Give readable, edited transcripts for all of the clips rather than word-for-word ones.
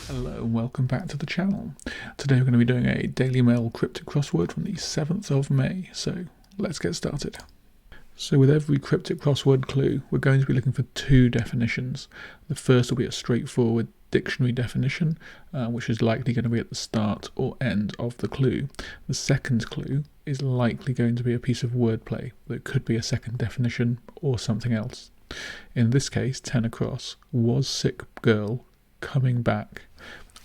Hello and welcome back to the channel. Today we're going to be doing a Daily Mail cryptic crossword from the 7th of May, so let's get started. So with every cryptic crossword clue, we're going to be looking for two definitions. The first will be a straightforward dictionary definition, which is likely going to be at the start or end of the clue. The second clue is likely going to be a piece of wordplay that could be a second definition or something else. In this case, 10 across, was sick girl coming back.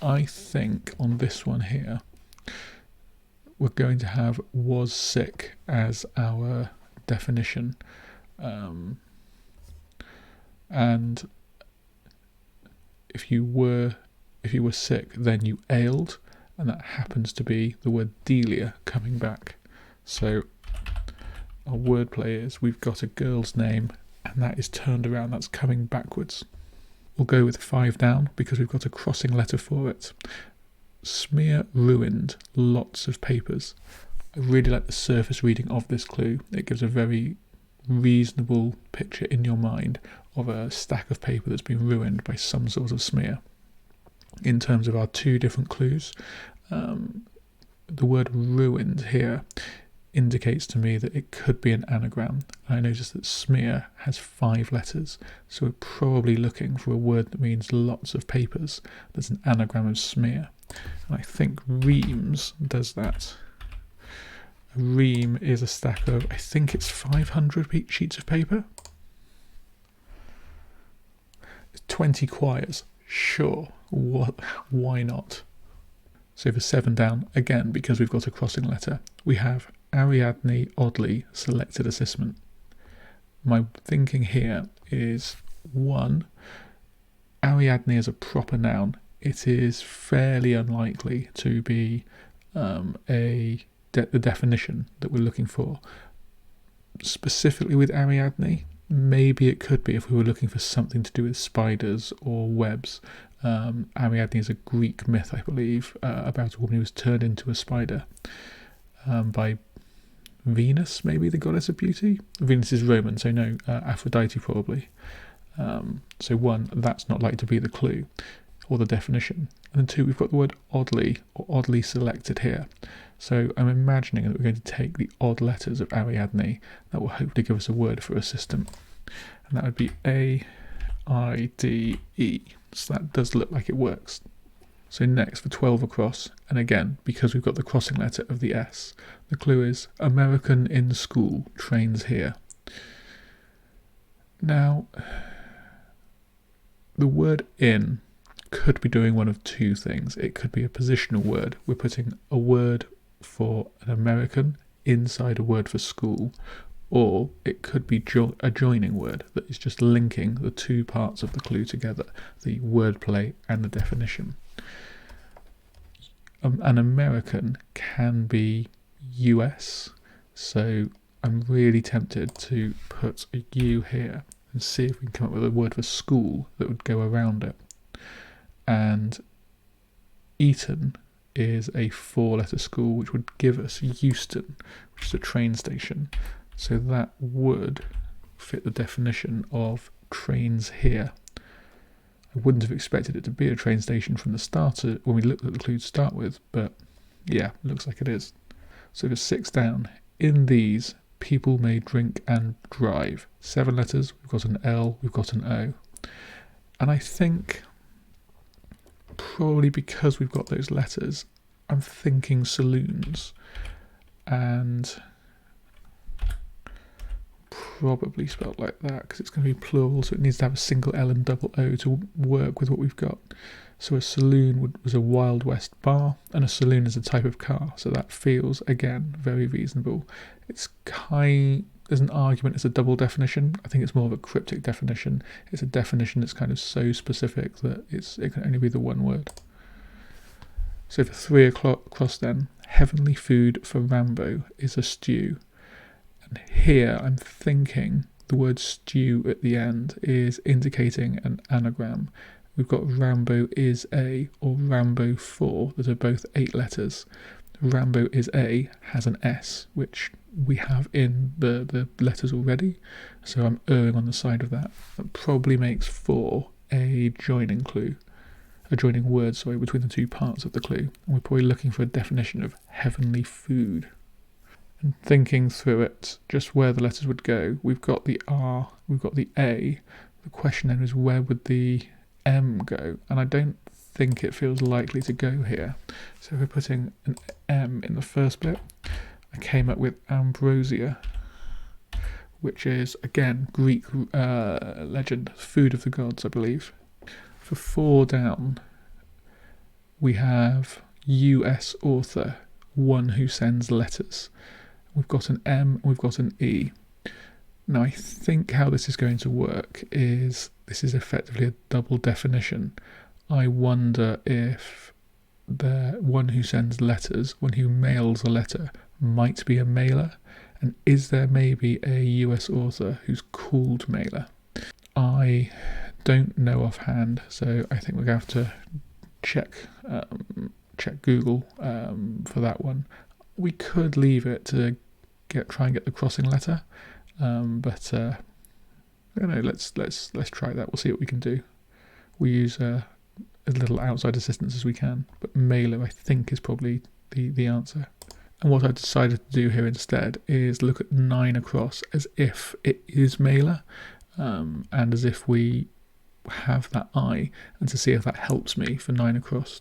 I think on this one here, we're going to have was sick as our definition. And if you were sick, then you ailed, and that happens to be the word Delia coming back. So our wordplay is we've got a girl's name, and that is turned around, that's coming backwards. We'll go with 5 down because we've got a crossing letter for it. Smear ruined lots of papers. I really like the surface reading of this clue. It gives a very reasonable picture in your mind of a stack of paper that's been ruined by some sort of smear. In terms of our two different clues, the word ruined here indicates to me that it could be an anagram. I noticed that smear has 5 letters, so we're probably looking for a word that means lots of papers. That's an anagram of smear, and I think reams does that. A ream is a stack of, I think it's 500 sheets of paper. 20 quires, sure, why not? So for 7 down, again, because we've got a crossing letter, we have Ariadne oddly selected assessment. My thinking here is 1, Ariadne is a proper noun. It is fairly unlikely to be the definition that we're looking for. Specifically with Ariadne, maybe it could be if we were looking for something to do with spiders or webs. Ariadne is a Greek myth, I believe, about a woman who was turned into a spider by Venus, maybe the goddess of beauty. Venus is Roman, so no, Aphrodite probably. So 1, that's not likely to be the clue or the definition. And then 2, we've got the word oddly or oddly selected here. So I'm imagining that we're going to take the odd letters of Ariadne. That will hopefully give us a word for assistant. And that would be A-I-D-E. So that does look like it works. So next for 12 across, and again, because we've got the crossing letter of the S, the clue is American in school trains here. Now, the word in could be doing one of two things. It could be a positional word. We're putting a word for an American inside a word for school, or it could be a joining word that is just linking the two parts of the clue together, the wordplay and the definition. An American can be US, so I'm really tempted to put a U here and see if we can come up with a word for school that would go around it. And Eton is a 4-letter school, which would give us Euston, which is a train station. So that would fit the definition of trains here. I wouldn't have expected it to be a train station from the start when we looked at the clue to start with, but yeah, looks like it is. So for 6 down, in these, people may drink and drive. 7 letters, we've got an L, we've got an O. And I think, probably because we've got those letters, I'm thinking saloons. And probably spelled like that because it's going to be plural, so it needs to have a single L and double O to work with what we've got. So a saloon was a Wild West bar, and a saloon is a type of car, so that feels, again, very reasonable. There's an argument it's a double definition. I think it's more of a cryptic definition. It's a definition that's kind of so specific that it can only be the one word. So for 3 across then, heavenly food for Rambo is a stew. And here I'm thinking the word stew at the end is indicating an anagram. We've got Rambo is a or Rambo 4 that are both 8 letters. Rambo is a has an S, which we have in the letters already, so I'm erring on the side of that. That probably makes 4 a joining clue. adjoining words, sorry, between the two parts of the clue. And we're probably looking for a definition of heavenly food. And thinking through it, just where the letters would go, we've got the R, we've got the A. The question then is, where would the M go? And I don't think it feels likely to go here. So if we're putting an M in the first bit, I came up with Ambrosia, which is, again, Greek legend, food of the gods, I believe. For 4 down, we have US author, one who sends letters. We've got an M, we've got an E. Now, I think how this is going to work is this is effectively a double definition. I wonder if the one who sends letters, one who mails a letter, might be a mailer. And is there maybe a US author who's called mailer? I don't know offhand, so I think we're going to have to check Google for that one. We could leave it to try and get the crossing letter, but I don't know. Let's try that. We'll see what we can do. We use as little outside assistance as we can, but mailer I think is probably the answer. And what I decided to do here instead is look at 9 across as if it is mailer, and as if we have that I, and to see if that helps me for 9 across.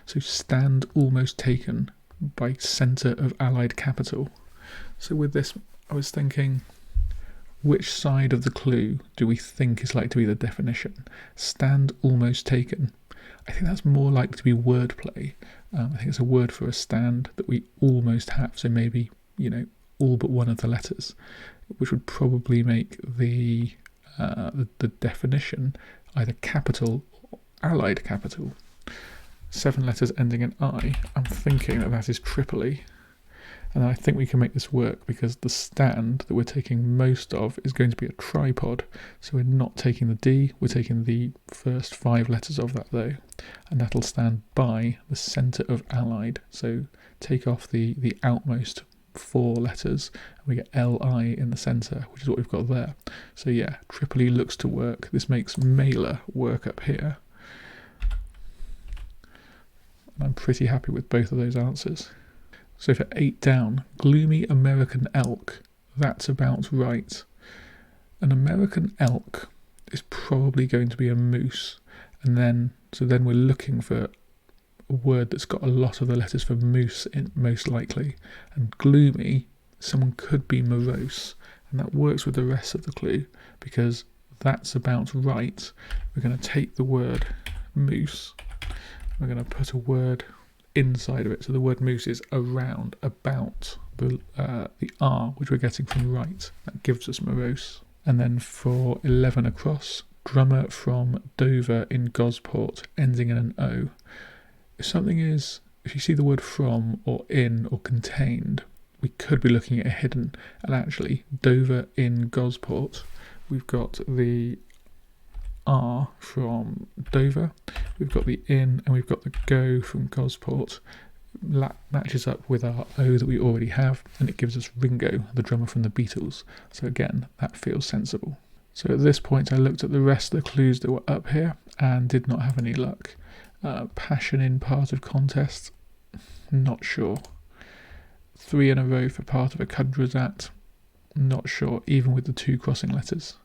So stand almost taken by centre of allied capital. So with this, I was thinking, which side of the clue do we think is likely to be the definition? Stand almost taken. I think that's more likely to be wordplay. I think it's a word for a stand that we almost have. So maybe, all but one of the letters, which would probably make the definition either capital or allied capital. 7 letters ending in I. I'm thinking that is Tripoli. And I think we can make this work because the stand that we're taking most of is going to be a tripod. So we're not taking the D, we're taking the first 5 letters of that though. And that'll stand by the centre of allied. So take off the outmost 4 letters and we get LI in the centre, which is what we've got there. So yeah, Tripoli looks to work. This makes mailer work up here. And I'm pretty happy with both of those answers. So for 8 down, gloomy American elk, that's about right. An American elk is probably going to be a moose. And then we're looking for a word that's got a lot of the letters for moose in, most likely. And gloomy, someone could be morose. And that works with the rest of the clue because that's about right. We're going to take the word moose. We're going to put a word inside of it. So the word moose is around, about the R, which we're getting from right. That gives us morose. And then for 11 across, drummer from Dover in Gosport, ending in an O. If you see the word from or in or contained, we could be looking at a hidden. And actually, Dover in Gosport, we've got the R from Dover, we've got the in, and we've got the go from Gosport. That matches up with our O that we already have, and it gives us Ringo, the drummer from the Beatles. So again, that feels sensible. So at this point I looked at the rest of the clues that were up here and did not have any luck. Passion in part of contest, not sure. 3 in a row for part of a conjurer's act, not sure, even with the 2 crossing letters.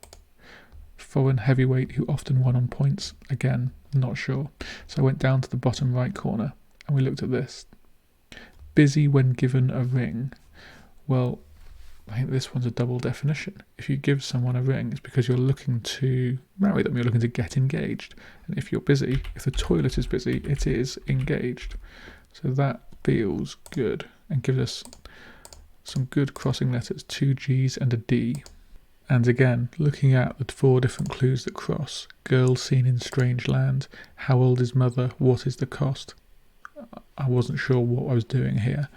Foreign heavyweight who often won on points, again, not sure. So I went down to the bottom right corner and we looked at this. Busy when given a ring. Well, I think this one's a double definition. If you give someone a ring, it's because you're looking to marry them, you're looking to get engaged. And if you're busy, if the toilet is busy, it is engaged. So that feels good and gives us some good crossing letters, 2 G's and a D. And again, looking at the 4 different clues that cross, girl seen in strange land, how old is mother, what is the cost? I wasn't sure what I was doing here.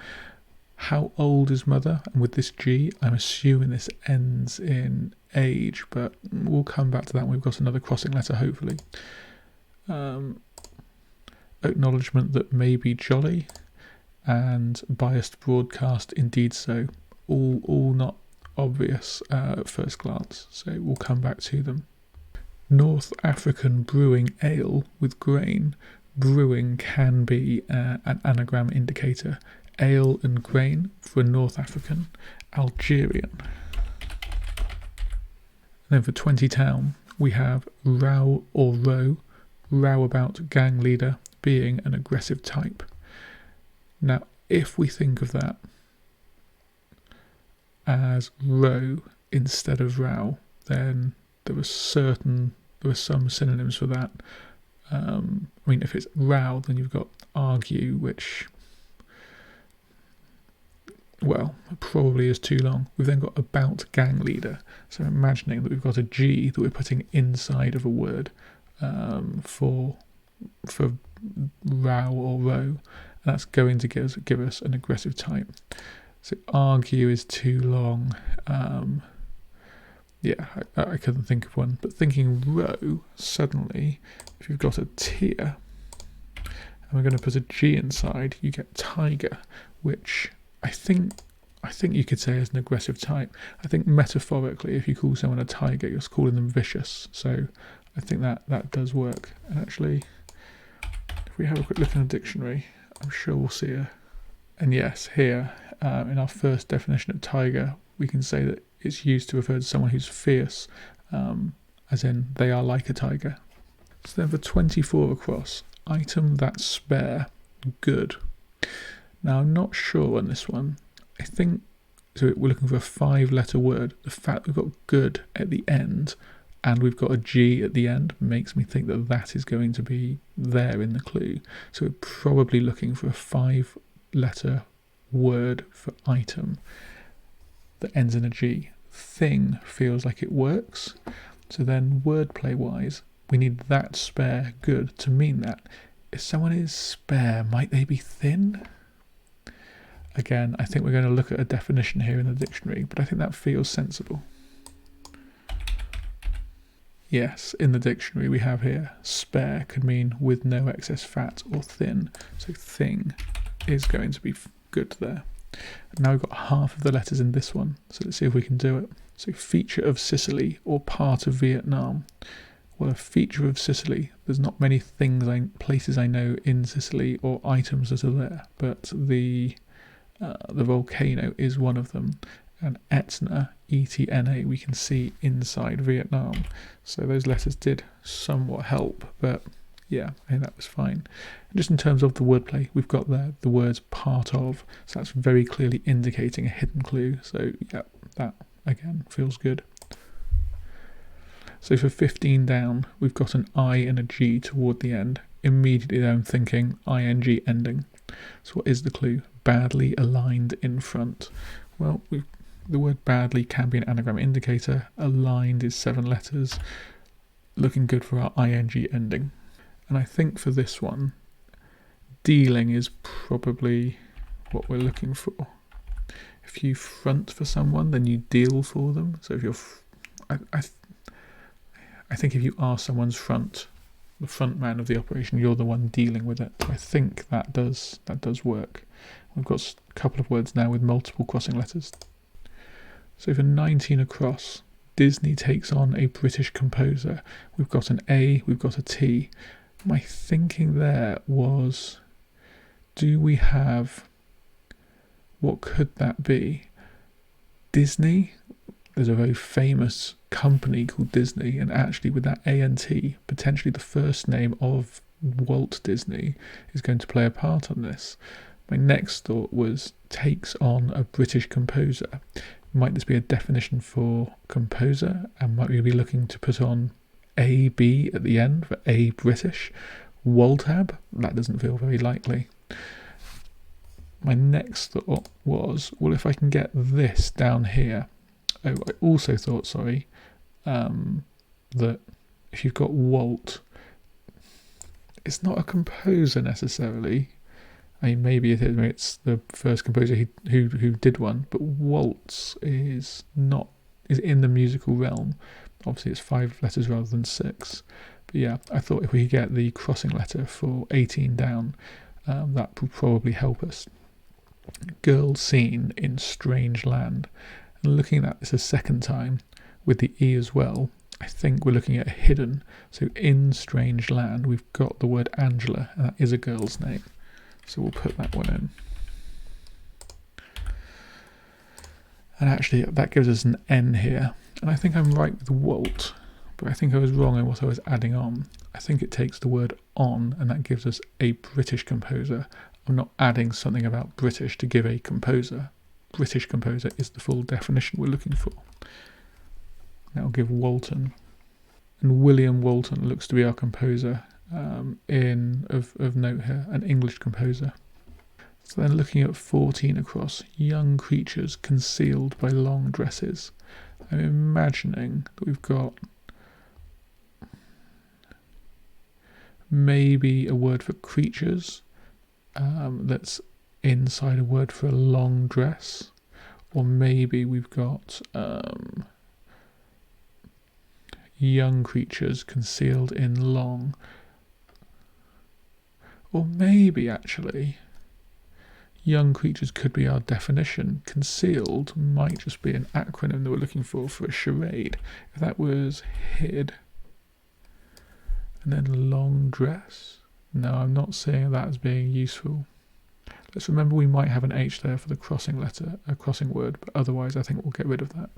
How old is mother? And with this G, I'm assuming this ends in age, but we'll come back to that when we've got another crossing letter, hopefully. Acknowledgement that may be jolly, and biased broadcast, indeed so. All not obvious at first glance, so we'll come back to them. North African brewing ale with grain, brewing can be an anagram indicator. Ale and grain for a North African. Algerian. And then for 20 town, we have row or row. Row about gang leader being an aggressive type. Now, if we think of that as row instead of row, then there were some synonyms for that. I mean, if it's row, then you've got argue, which, well, probably is too long. We've then got about gang leader. So imagining that we've got a G that we're putting inside of a word for row or row, and that's going to give us an aggressive type. So argue is too long. Yeah, I couldn't think of one. But thinking row, suddenly, if you've got a tier, and we're going to put a G inside, you get tiger, which I think you could say is an aggressive type. I think metaphorically, if you call someone a tiger, you're calling them vicious. So I think that does work. And actually, if we have a quick look in the dictionary, I'm sure we'll see a. And yes, here, in our first definition of tiger, we can say that it's used to refer to someone who's fierce, as in they are like a tiger. So then for 24 across, item that's spare, good. Now I'm not sure on this one. I think, so we're looking for a 5-letter word. The fact we've got good at the end and we've got a G at the end makes me think that that is going to be there in the clue. So we're probably looking for a 5-letter word for item that ends in a G. Thing feels like it works. So then wordplay wise, we need that spare good to mean that. If someone is spare, might they be thin? Again, I think we're going to look at a definition here in the dictionary, but I think that feels sensible. Yes, in the dictionary we have here, spare could mean with no excess fat or thin. So thing is going to be good there. Now we've got half of the letters in this one, so let's see if we can do it. So feature of Sicily or part of Vietnam. Well, a feature of Sicily, there's not many places I know in Sicily or items that are there, but the volcano is one of them, and Etna, E-T-N-A, we can see inside Vietnam. So those letters did somewhat help, but yeah, I think that was fine. And just in terms of the wordplay, we've got there the words part of, so that's very clearly indicating a hidden clue. So yeah, that again feels good. So for 15 down, we've got an I and a G toward the end. Immediately there I'm thinking ing ending. So what is the clue? Badly aligned in front. Well, the word badly can be an anagram indicator. Aligned is 7 letters. Looking good for our ing ending. And I think for this one, dealing is probably what we're looking for. If you front for someone, then you deal for them. So if you're, I think if you are someone's front, the front man of the operation, you're the one dealing with it. So I think that does work. We've got a couple of words now with multiple crossing letters. So for 19 across, Disney takes on a British composer. We've got an A, we've got a T. My thinking there was, do we have, what could that be? Disney? There's a very famous company called Disney, and actually with that A and T, potentially the first name of Walt Disney is going to play a part on this. My next thought was takes on a British composer. Might this be a definition for composer, and might we be looking to put on A-B at the end for A British? Waltab? That doesn't feel very likely. My next thought was, well, if I can get this down here. Oh, I also thought, that if you've got Walt, it's not a composer necessarily. I mean, maybe it is. Maybe it's the first composer who did one, but waltz is in the musical realm. Obviously, it's 5 letters rather than 6. But yeah, I thought if we could get the crossing letter for 18 down, that would probably help us. Girl seen in strange land. And looking at this a second time with the E as well, I think we're looking at hidden. So in strange land, we've got the word Angela, and that is a girl's name. So we'll put that one in. And actually, that gives us an N here. And I think I'm right with Walt, but I think I was wrong in what I was adding on. I think it takes the word on, and that gives us a British composer. I'm not adding something about British to give a composer. British composer is the full definition we're looking for. That'll give Walton. And William Walton looks to be our composer of note here, an English composer. So then looking at 14 across, young creatures concealed by long dresses. I'm imagining that we've got maybe a word for creatures that's inside a word for a long dress, or maybe we've got young creatures concealed in long, or maybe actually young creatures could be our definition. Concealed might just be an acronym that we're looking for a charade. If that was hid and then long dress, no, I'm not seeing that as being useful. Let's remember we might have an H there for the crossing letter, a crossing word, but otherwise I think we'll get rid of that.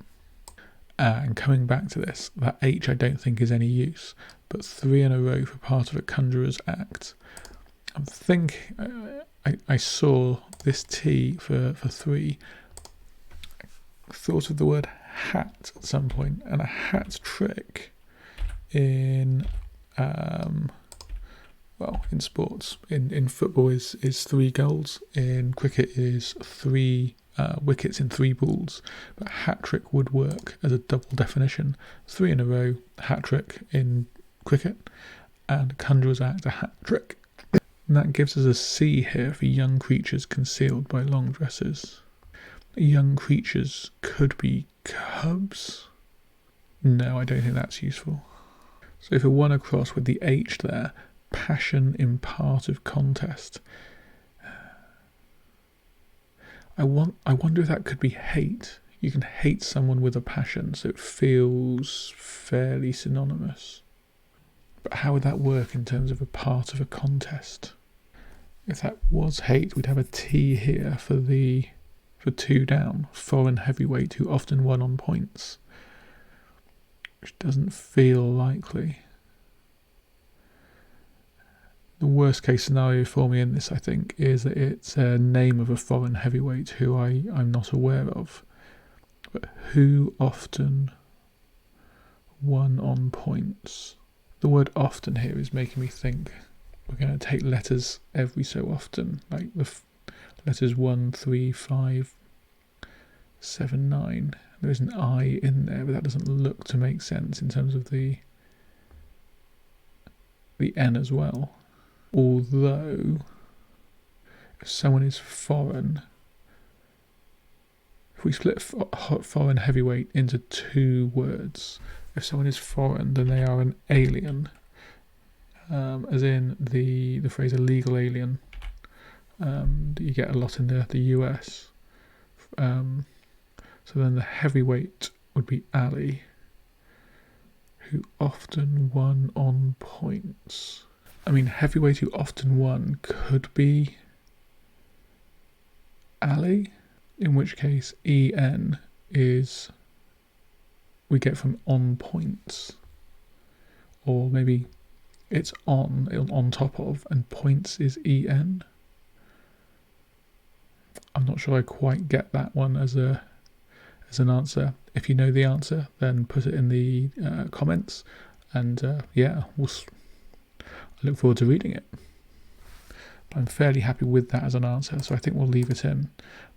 And coming back to this, that H I don't think is any use, but 3 in a row for part of a conjurer's act. I think I saw this T for 3. I thought of the word hat at some point, and a hat trick in in sports, in football is 3 goals, in cricket is 3 wickets in 3 balls, but hat trick would work as a double definition. 3 in a row, hat trick in cricket, and conjurer's act, a hat trick. And that gives us a C here for young creatures concealed by long dresses. Young creatures could be cubs. No, I don't think that's useful. So for 1 across with the H there, passion in part of contest. I wonder if that could be hate. You can hate someone with a passion, so it feels fairly synonymous. But how would that work in terms of a part of a contest? If that was hate, we'd have a T here for 2 down, foreign heavyweight who often won on points, which doesn't feel likely. The worst case scenario for me in this, I think, is that it's a name of a foreign heavyweight who I'm not aware of. But who often won on points? The word often here is making me think we're going to take letters every so often, like the letters 1, 3, 5, 7, 9. There is an I in there, but that doesn't look to make sense in terms of the N as well. Although, if someone is foreign, if we split foreign heavyweight into 2 words, if someone is foreign, then they are an alien, as in the phrase illegal alien that you get a lot in the US. So then the heavyweight would be Ali, who often won on points. I mean, heavyweight who often won could be Ali, in which case EN is we get from on points, or maybe it's on top of, and points is EN. I'm not sure I quite get that one as an answer. If you know the answer, then put it in the comments, and I look forward to reading it. But I'm fairly happy with that as an answer, so I think we'll leave it in.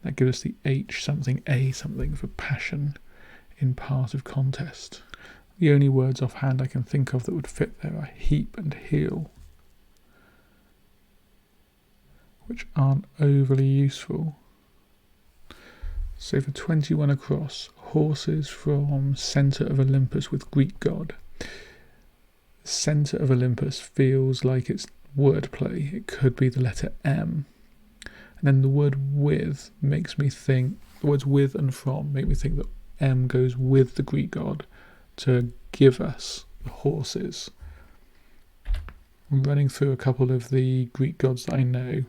That gives us the H something A something for passion in part of contest. The only words offhand I can think of that would fit there are heap and heel, which aren't overly useful. So for 21 across, horses from centre of Olympus with Greek god. Centre of Olympus feels like it's wordplay. It could be the letter M. And then the word with makes me think, the words with and from make me think that M goes with the Greek god, to give us the horses. I'm running through a couple of the Greek gods that I know.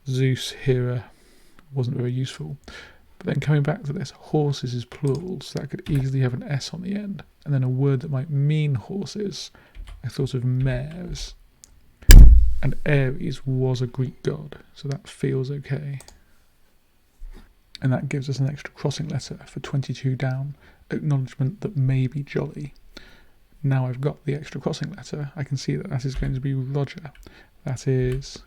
Zeus, Hera, wasn't very useful. But then coming back to this, horses is plural, so that could easily have an S on the end. And then a word that might mean horses, I thought of mares. And Ares was a Greek god, so that feels okay. And that gives us an extra crossing letter for 22 down, acknowledgement that may be jolly. Now I've got the extra crossing letter, I can see that that is going to be Roger. That is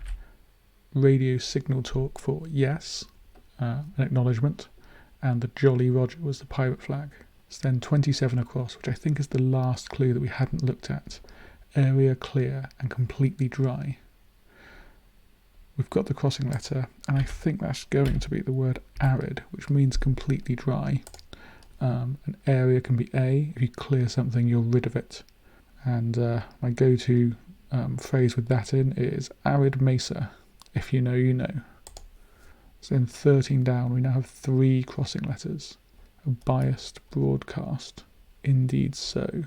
radio signal talk for yes, an acknowledgement, and the Jolly Roger was the pirate flag. It's then 27 across, which I think is the last clue that we hadn't looked at. Area clear and completely dry. We've got the crossing letter, and I think that's going to be the word arid, which means completely dry. An area can be A. If you clear something, you're rid of it. And my go-to phrase with that in is arid mesa. If you know, you know. So in 13 down, we now have 3 crossing letters. A biased broadcast. Indeed so.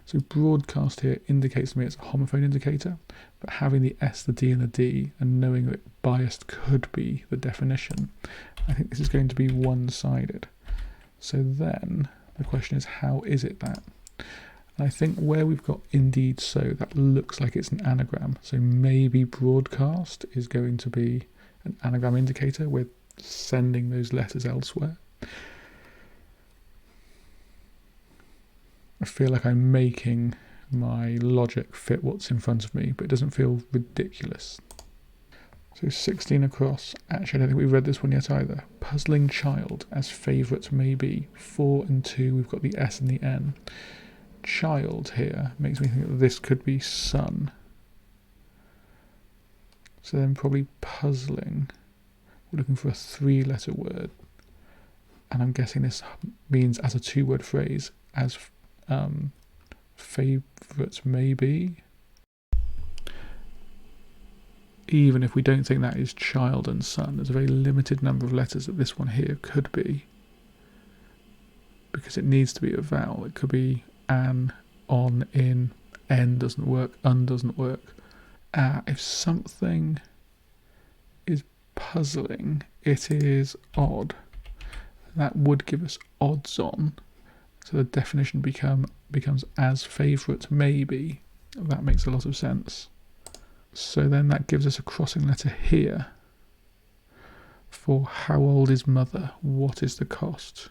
So broadcast here indicates to me it's a homophone indicator, but having the S, the D and the D and knowing that biased could be the definition, I think this is going to be one-sided. So then the question is, how is it that? And I think where we've got indeed so, that looks like it's an anagram. So maybe broadcast is going to be an anagram indicator. We're sending those letters elsewhere. I feel like I'm making my logic fit what's in front of me, but it doesn't feel ridiculous. So 16 across. Actually, I don't think we've read this one yet either. Puzzling child, as favourite may be. 4 and 2, we've got the S and the N. Child here makes me think that this could be son. So then probably puzzling. We're looking for a 3-letter word. And I'm guessing this means as a 2-word phrase, as favourite may be. Even if we don't think that is child and son, there's a very limited number of letters that this one here could be. Because it needs to be a vowel. It could be an, on, in, n doesn't work, un doesn't work. If something is puzzling, it is odd. That would give us odds on. So the definition becomes as favourite may be. That makes a lot of sense. So then that gives us a crossing letter here for how old is mother, what is the cost?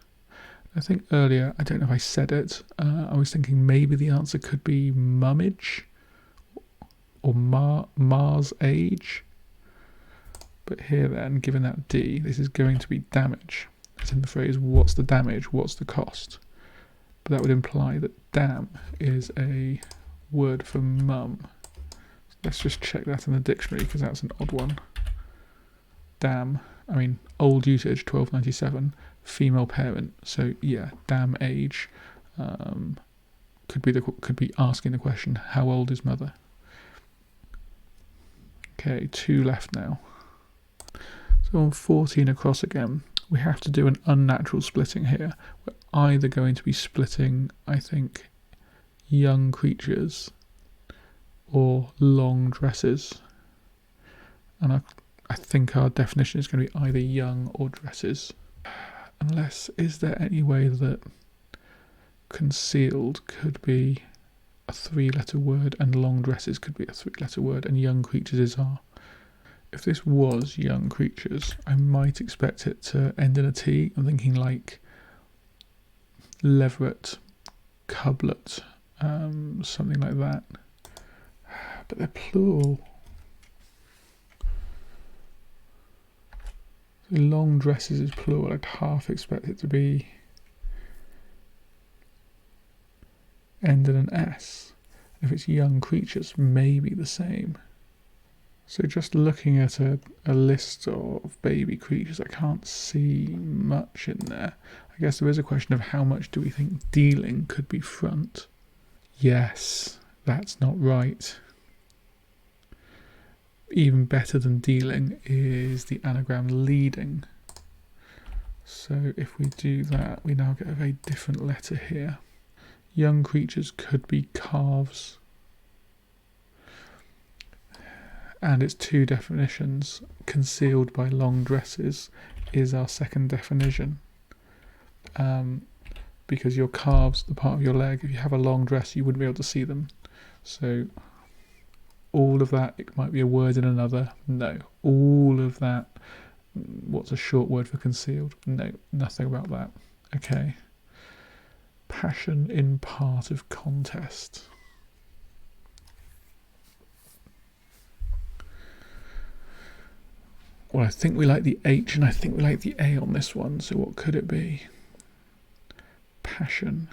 I think earlier, I don't know if I said it, I was thinking maybe the answer could be mummage or Mars age. But here then, given that D, this is going to be damage. It's in the phrase, what's the damage, what's the cost? But that would imply that damn is a word for mum. Let's just check that in the dictionary because that's an odd one. Damn, I mean, old usage, 1297, female parent. So yeah, damn age could be asking the question, how old is mother? Okay, 2 left now. So on 14 across again, we have to do an unnatural splitting here. We're either going to be splitting, I think, young creatures or long dresses. And I think our definition is going to be either young or dresses. Unless, is there any way that concealed could be a 3-letter word and long dresses could be a 3-letter word and young creatures is R? If this was young creatures, I might expect it to end in a T. I'm thinking like leveret, cublet, something like that. But they're plural. So long dresses is plural. I'd half expect it to be end in an S. If it's young creatures, maybe the same. So just looking at a list of baby creatures, I can't see much in there. I guess there is a question of how much do we think dealing could be front? Yes, that's not right. Even better than dealing is the anagram leading. So if we do that, we now get a very different letter here. Young creatures could be calves. And its two definitions. Concealed by long dresses is our second definition. Because your calves, the part of your leg, if you have a long dress, you wouldn't be able to see them. So all of that, it might be a word in another. No. All of that, what's a short word for concealed? No, nothing about that. Okay. Passion in part of contest. Well, I think we like the H and I think we like the A on this one. So what could it be? Passion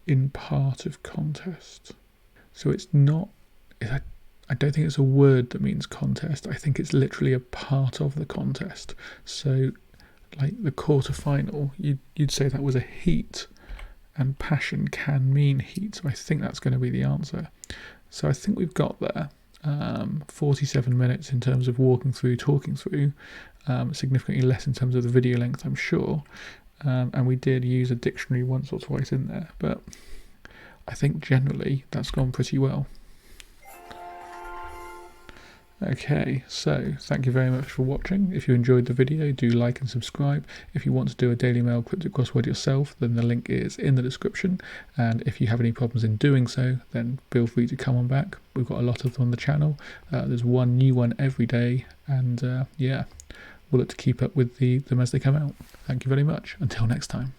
in part of contest. So it's not, I don't think it's a word that means contest. I think it's literally a part of the contest. So like the quarterfinal, you'd say that was a heat, and passion can mean heat. So I think that's going to be the answer. So I think we've got there 47 minutes in terms of walking through, talking through, significantly less in terms of the video length, I'm sure. And we did use a dictionary once or twice in there, but I think generally that's gone pretty well. Okay, so thank you very much for watching. If you enjoyed the video, do like and subscribe. If you want to do a Daily Mail cryptic crossword yourself, then the link is in the description. And if you have any problems in doing so, then feel free to come on back. We've got a lot of them on the channel. There's one new one every day, and yeah, we'll look to keep up with them as they come out. Thank you very much. Until next time.